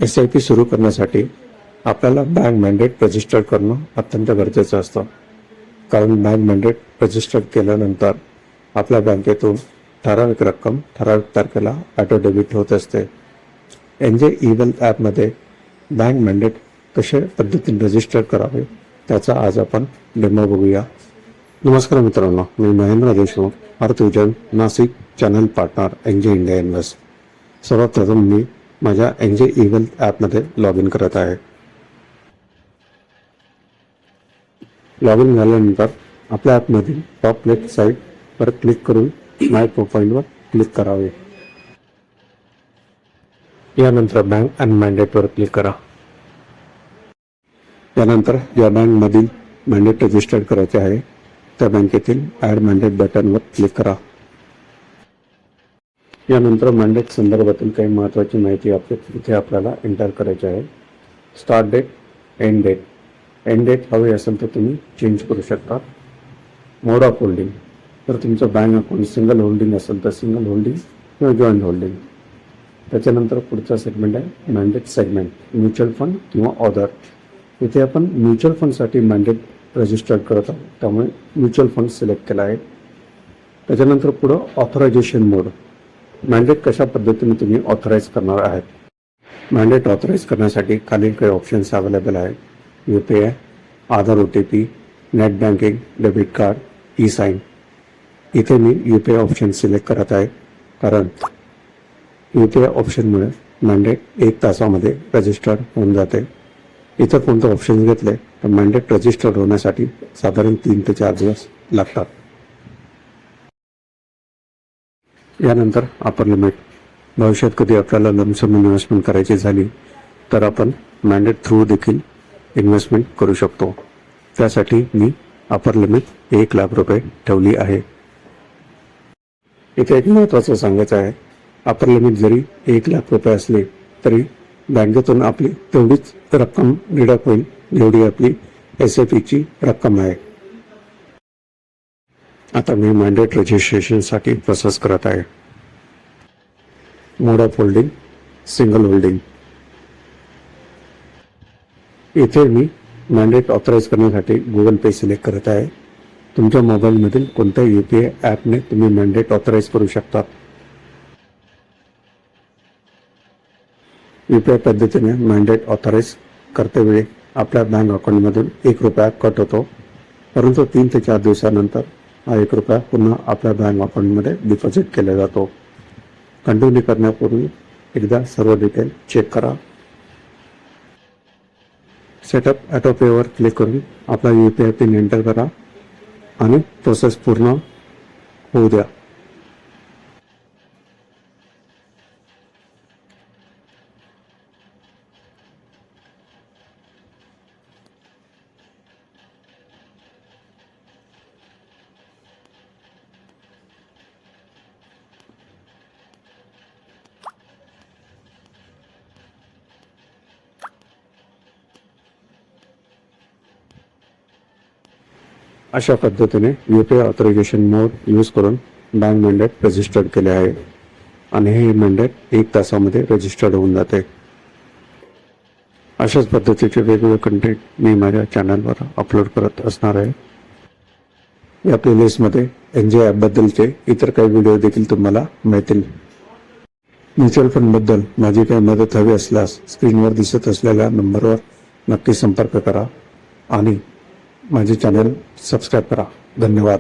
SIP सुरू करण्यासाठी आपल्याला बँक मॅन्डेट रजिस्टर करणं अत्यंत गरजेचं असतं. कारण बँक मॅन्डेट रजिस्टर केल्यानंतर आपल्या बँकेतून ठराविक रक्कम ठराविक तारखेला ऑटो डेबिट होत असते. NJ eWealth ॲपमध्ये बँक मॅन्डेट कशा पद्धतीने रजिस्टर करावे त्याचा आज आपण डेमो बघूया. नमस्कार मित्रांनो, मी Mahendra Deshmukh, Arthvision Nashik channel partner NJ India invest. सर्वात प्रथम मी माझ्या NJ eWealth ॲपमध्ये लॉग इन करत आहे. लॉग इन झाल्यानंतर आपल्या ॲपमधील टॉप लेफ्ट साईडवर क्लिक करून माय प्रोफाईलवर क्लिक करावे. यानंतर बँक अँड मॅन्डेटवर क्लिक करा. यानंतर या बँकमधील मॅन्डेट रजिस्टर करायचे आहे त्या बँकेतील ॲड मॅन्डेट बटनवर क्लिक करा. यानंतर मॅन्डेट संदर्भातील काही महत्त्वाची माहिती इथे आपल्याला एंटर करायची आहे. Start date, end date. End date हवी असेल तर तुम्ही चेंज करू शकता. मोड ऑफ होल्डिंग, तर तुमचं बँक अकाउंट सिंगल होल्डिंग असेल तर सिंगल होल्डिंग किंवा जॉईंट होल्डिंग. त्याच्यानंतर पुढचा सेगमेंट आहे मॅन्डेट सेगमेंट, म्युच्युअल फंड किंवा ऑदर. इथे आपण म्युच्युअल फंडसाठी मॅन्डेट रजिस्टर करत आहोत, त्यामुळे म्युच्युअल फंड सिलेक्ट केला आहे. त्याच्यानंतर पुढं ऑथरायझेशन मोड, मॅन्डेट कशा पद्धतीने तुम्ही ऑथराईज करणार आहात. मॅन्डेट ऑथराईज करण्यासाठी खालील काही ऑप्शन्स अवेलेबल आहेत. UPI, आधार OTP, net banking, debit card, E-sine. इथे मी UPI ऑप्शन सिलेक्ट करत आहे कारण UPI ऑप्शनमुळे मॅन्डेट 1 तासामध्ये रजिस्टर होऊन जाते. इतर कोणते ऑप्शन घेतले तर मॅन्डेट रजिस्टर होण्यासाठी साधारण 3 ते 4 दिवस लागतात. यानंतर अपर लिमिट, भविष्यात कधी आपल्याला लमसम इन्व्हेस्टमेंट करायची झाली तर आपण मॅन्डेट थ्रू देखील इन्व्हेस्टमेंट करू शकतो. त्यासाठी मी अपर लिमिट 1 लाख रुपये ठेवली आहे. इथे एक महत्त्वाचं सांगायचं आहे, अपर लिमिट जरी 1 लाख रुपये असले तरी बँकेतून आपली तेवढीच रक्कम डिडक्ट होईल जेवढी आपली SIPची रक्कम आहे. आता मी मॅन्डेट रजिस्ट्रेशनसाठी प्रोसेस करत आहे. मोड ऑफ होल्डिंग, सिंगल होल्डिंग. इथे मी मॅन्डेट ऑथराईज करण्यासाठी गुगल पे सिलेक्ट करत आहे. तुमच्या मोबाईलमधील कोणत्या UPI ॲपने तुम्ही मॅन्डेट ऑथराईज करू शकता. UPI पद्धतीने मॅन्डेट ऑथराईज करतेवेळी आपल्या बँक अकाउंटमधून 1 रुपया कट होतो, परंतु 3 ते 4 दिवसानंतर हा 1 रुपया पुन्हा आपल्या बँक अकाउंटमध्ये डिपॉझिट केला जातो. कंटिन्यू करण्यापूर्वी एकदा सर्व डिटेल चेक करा. सेटअप ऑटो पेवर क्लिक करून आपला UPI पिन एंटर करा आणि प्रोसेस पूर्ण होऊ द्या. अशा पद्धतीने UPI ऑथरायझेशन मोड यूज करून बँक मॅन्डेट रजिस्टर्ड केले आहे आणि हे मॅन्डेट 1 तासामध्ये रजिस्टर्ड होऊन जाते. अशाच पद्धतीचे वेगवेगळे कंटेंट मी माझ्या चॅनलवर अपलोड करत असणार आहे. या प्लेलिस्टमध्ये NJ ॲपबद्दलचे इतर काही व्हिडिओ देखील तुम्हाला मिळतील. म्युच्युअल फंडबद्दल माझी काही मदत हवी असल्यास स्क्रीनवर दिसत असलेल्या नंबरवर नक्की संपर्क करा आणि माझे चॅनल सबस्क्राईब करा. धन्यवाद.